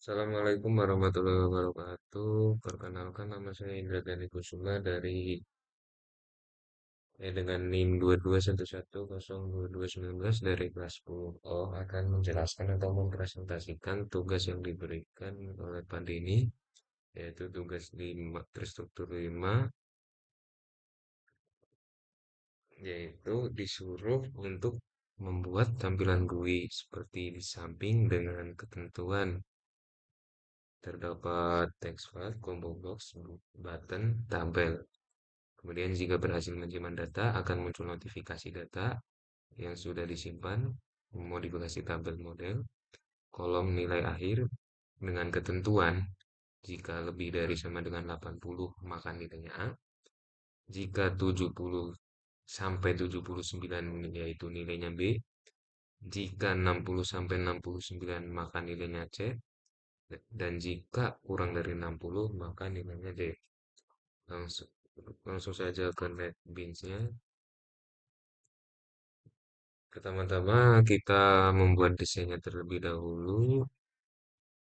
Assalamualaikum warahmatullahi wabarakatuh. Perkenalkan nama saya Indra Gani Kusuma dari dengan NIM 2211022219 dari kelas 10O akan menjelaskan atau mempresentasikan tugas yang diberikan oleh Pak Dini, yaitu tugas 5 terstruktur 5, yaitu disuruh untuk membuat tampilan GUI seperti di samping dengan ketentuan terdapat text file, combo box, button, tabel. Kemudian jika berhasil menyimpan data, akan muncul notifikasi data yang sudah disimpan, modifikasi tabel model, kolom nilai akhir dengan ketentuan jika lebih dari sama dengan 80 maka nilainya A, jika 70 sampai 79 yaitu nilainya B, jika 60 sampai 69 maka nilainya C, dan jika kurang dari 60 maka nilainya D. Langsung, langsung saja ke NetBeans-nya. Pertama-tama kita membuat desainnya terlebih dahulu,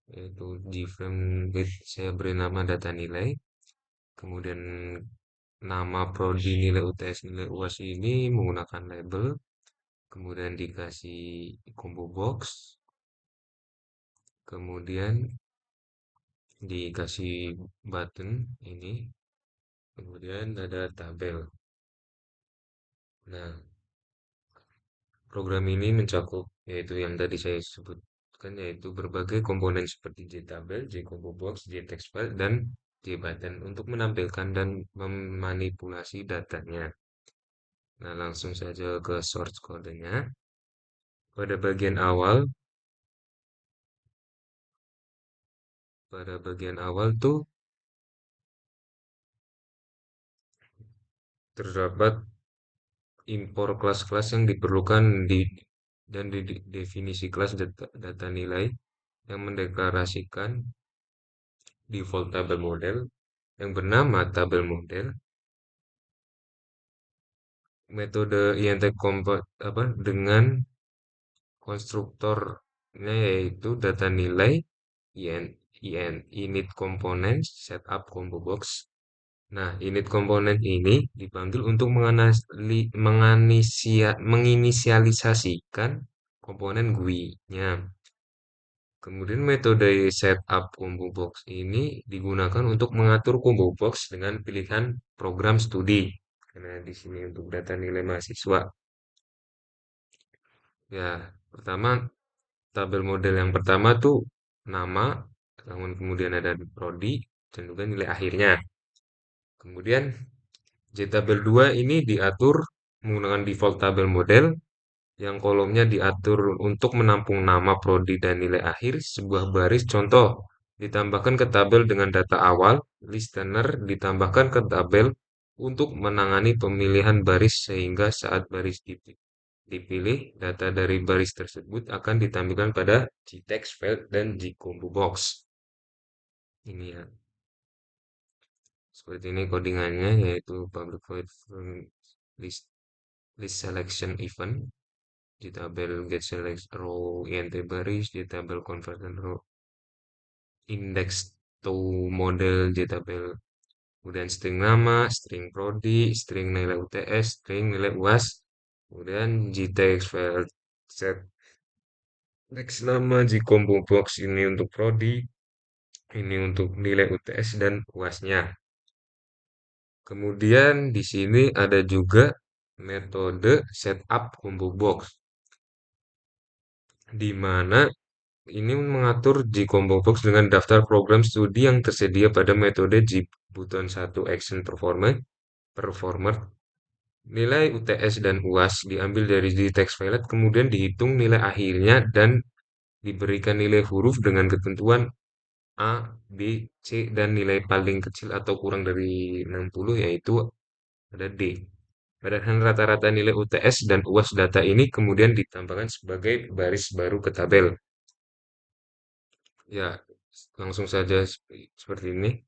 yaitu different with saya beri nama data nilai, kemudian nama prodi nilai UTS nilai UAS ini menggunakan label, kemudian dikasih combo box, kemudian dikasih button ini, kemudian ada tabel. Nah, program ini mencakup yaitu yang tadi saya sebutkan yaitu berbagai komponen seperti JTabel, JCombo Box, JTextFile, dan JButton untuk menampilkan dan memanipulasi datanya. Nah, langsung saja ke source kodenya. Pada bagian awal, pada bagian awal tuh terdapat impor kelas-kelas yang diperlukan di definisi kelas data nilai yang mendeklarasikan default tabel model yang bernama tabel model, metode INT apa dengan konstruktornya yaitu data nilai init komponen setup combo box. Nah, init komponen ini dipanggil untuk menginisialisasikan komponen GUI-nya. Kemudian metode setup combo box ini digunakan untuk mengatur combo box dengan pilihan program studi. Karena di sini untuk data nilai mahasiswa. Ya, pertama tabel model yang pertama tuh nama, kemudian ada prodi dan juga nilai akhirnya. Kemudian JTabel 2 ini diatur menggunakan default tabel model yang kolomnya diatur untuk menampung nama prodi dan nilai akhir sebuah baris contoh ditambahkan ke tabel dengan data awal, listener ditambahkan ke tabel untuk menangani pemilihan baris sehingga saat baris dipilih, data dari baris tersebut akan ditampilkan pada GText file dan GCombo box. Ini ya. Seperti ini codingannya yaitu public void list, list selection event di tabel get select row int baris di tabel conversion row index to model di tabel, kemudian string nama, string prodi, string nilai UTS, string nilai UAS, kemudian gtext file set next nama gcombo box ini untuk prodi, ini untuk nilai UTS dan UAS-nya. Kemudian di sini ada juga metode setup combo box, di mana ini mengatur Gcombo box dengan daftar program studi yang tersedia pada metode Gbutton 1 Action Performer. Nilai UTS dan UAS diambil dari Gtext file, kemudian dihitung nilai akhirnya dan diberikan nilai huruf dengan ketentuan A, B, C, dan nilai paling kecil atau kurang dari 60 yaitu ada D. Berdasarkan rata-rata nilai UTS dan UAS data ini kemudian ditambahkan sebagai baris baru ke tabel. Ya, langsung saja seperti ini.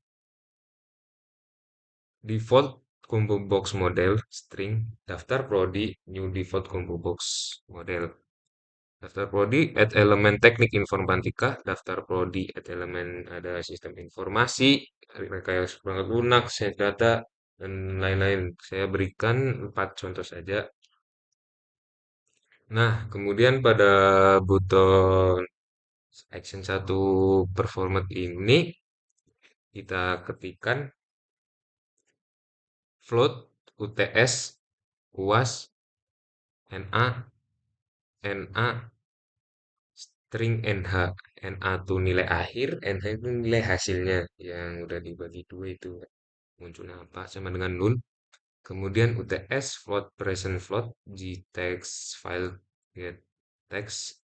Default combo box model string daftar prodi new default combo box model. Daftar prodi at elemen teknik informatika, daftar prodi at elemen ada sistem informasi, rekayasa perangkat lunak, sains data, dan lain-lain. Saya berikan 4 contoh saja. Nah, kemudian pada button action satu performat ini kita ketikkan float, UTS, UAS, NA, NA, string NH. NA itu nilai akhir, NH itu nilai hasilnya yang udah dibagi dua itu munculnya apa sama dengan nul. Kemudian UTS float present float di text file get text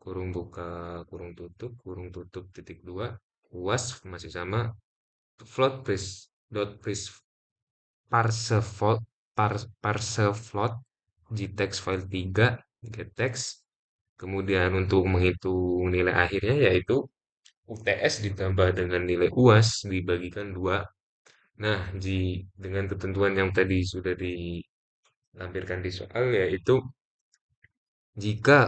kurung buka kurung tutup titik dua. UAS masih sama float parse float parse float di text file 3 get text. Kemudian untuk menghitung nilai akhirnya yaitu UTS ditambah dengan nilai UAS dibagikan 2. Nah, dengan ketentuan yang tadi sudah dilampirkan di soal yaitu jika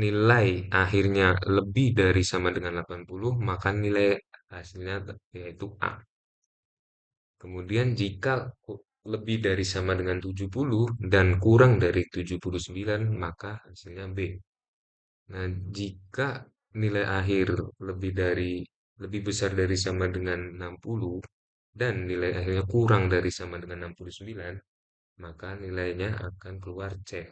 nilai akhirnya lebih dari sama dengan 80, maka nilai hasilnya yaitu A. Kemudian jika lebih dari sama dengan 70 dan kurang dari 79, maka hasilnya B. Nah, jika nilai akhir lebih besar dari sama dengan 60 dan nilai akhirnya kurang dari sama dengan 69, maka nilainya akan keluar C.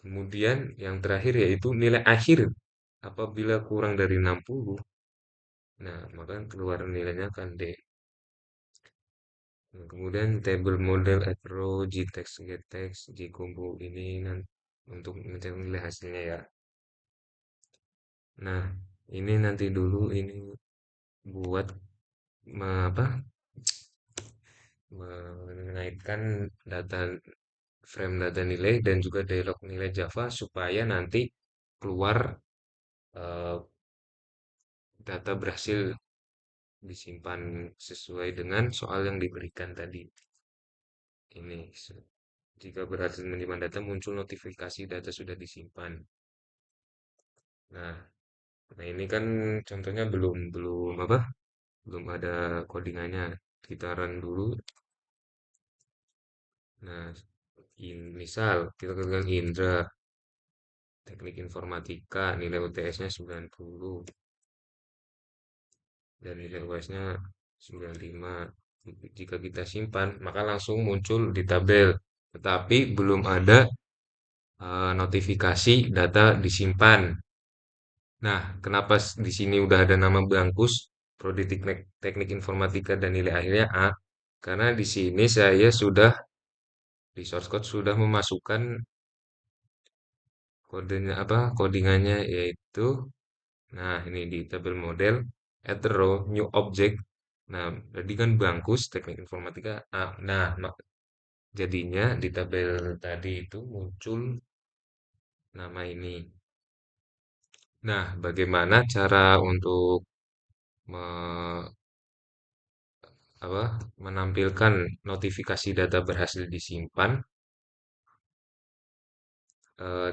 Kemudian yang terakhir yaitu nilai akhir apabila kurang dari 60, nah maka keluar nilainya akan D. Nah, kemudian table model arrow gtext gettext gcombo ini untuk mencari nilai hasilnya ya. Nah, ini nanti dulu ini buat apa mengaitkan data frame data nilai dan juga dialog nilai Java supaya nanti keluar eh, data berhasil disimpan sesuai dengan soal yang diberikan tadi. Ini jika berhasil menyimpan data muncul notifikasi data sudah disimpan. Nah, nah ini kan contohnya belum belum apa? Belum ada codingannya. Kita run dulu. Nah, misal kita ketikkan Indra teknik informatika nilai UTS-nya 90 dan nilai UAS-nya 95. Jika kita simpan, maka langsung muncul di tabel. Tetapi belum ada notifikasi data disimpan. Nah, kenapa di sini udah ada nama Bangkus, Prodi Teknik Informatika dan nilai akhirnya A? Karena di sini saya sudah di source code sudah memasukkan kodenya apa? Codingannya yaitu nah ini di tabel model add row new object. Nah, tadi kan Bangkus Teknik Informatika A. Nah, jadinya di tabel tadi itu muncul nama ini. Nah, bagaimana cara untuk me- menampilkan notifikasi data berhasil disimpan eh,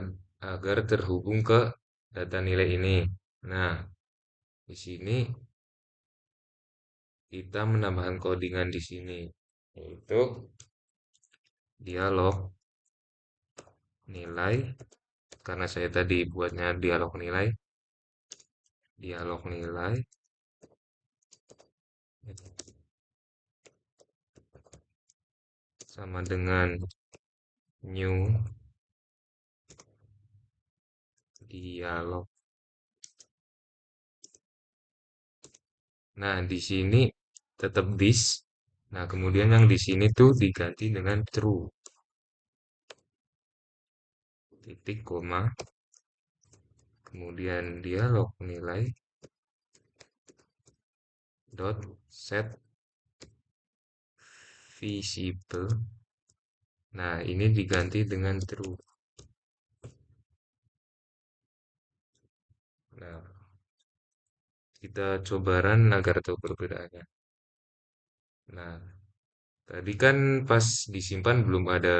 agar terhubung ke data nilai ini. Nah, di sini kita menambahkan codingan di sini, yaitu dialog nilai. Karena saya tadi buatnya dialog nilai sama dengan new dialog. Nah, di sini tetap this. Nah, kemudian yang di sini tuh diganti dengan true. Titik koma. Kemudian dialog nilai dot set visible. Nah, ini diganti dengan true. Nah, kita coba run agar tahu perbedaannya. Nah, tadi kan pas disimpan belum ada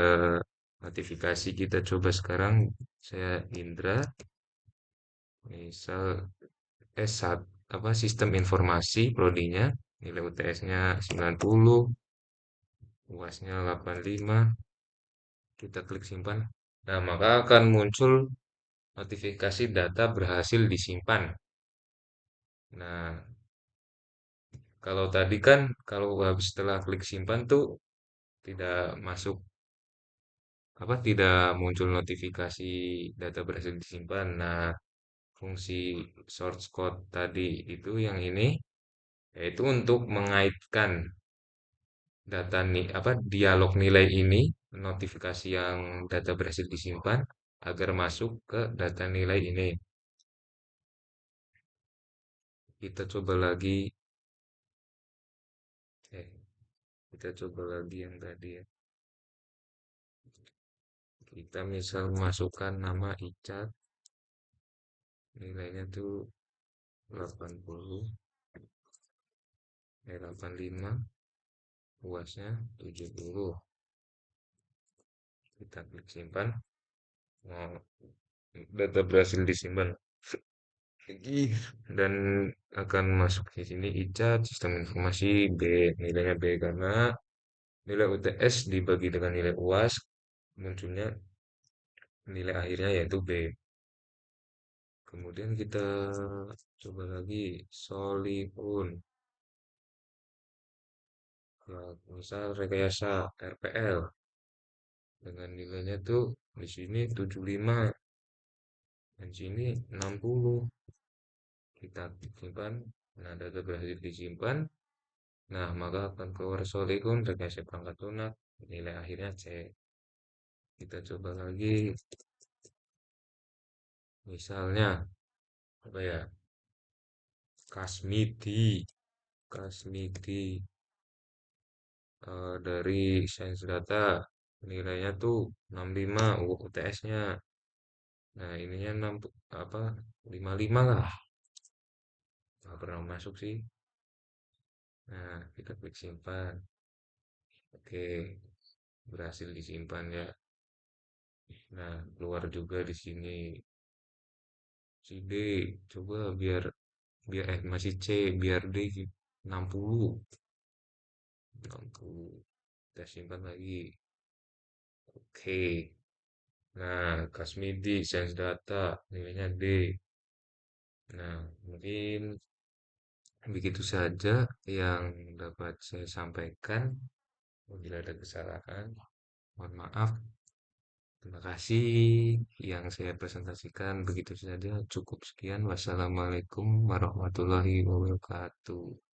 Notifikasi kita coba sekarang, saya Indra, misal S1, apa sistem informasi prodinya, nilai UTS-nya 90, UAS-nya 85, kita klik simpan. Nah, maka akan muncul notifikasi data berhasil disimpan. Nah, kalau tadi kan kalau habis setelah klik simpan tuh tidak masuk apa tidak muncul notifikasi data berhasil disimpan. Nah, fungsi source code tadi itu yang ini yaitu untuk mengaitkan data nih apa dialog nilai ini notifikasi yang data berhasil disimpan agar masuk ke data nilai ini. Kita coba lagi eh kita coba lagi yang tadi ya. Kita misal masukkan nama Icat, nilainya tuh 80, 85, UASnya 70. Kita klik simpan. Nah, data berhasil disimpan lagi dan akan masuk di sini Icat sistem informasi B, nilainya B karena nilai UTS dibagi dengan nilai UAS munculnya nilai akhirnya yaitu B. Kemudian kita coba lagi Solihun, ya, misal rekayasa RPL dengan nilainya tuh di sini 75 dan sini 60. Kita simpan. Nah, data berhasil disimpan. Nah, maka akan keluar Solihun rekayasa perangkat lunak nilai akhirnya C. Kita coba lagi misalnya apa ya? Kasmiti. Kasmiti dari Sains Data nilainya tuh 65 UTS-nya. Nah, ininya 6 apa 55 lah. Nggak pernah masuk sih. Nah, kita klik simpan. Oke, berhasil disimpan ya. Nah, keluar juga di sini. Si D, coba biar biar masih C, biar D 60. 60. Kita simpan lagi. Oke. Nah, Kasmidi, Sains Data, nilainya D. Nah, mungkin begitu saja yang dapat saya sampaikan. Apabila ada kesalahan, mohon maaf. Terima kasih yang saya presentasikan. Begitu saja, cukup sekian. Wassalamualaikum warahmatullahi wabarakatuh.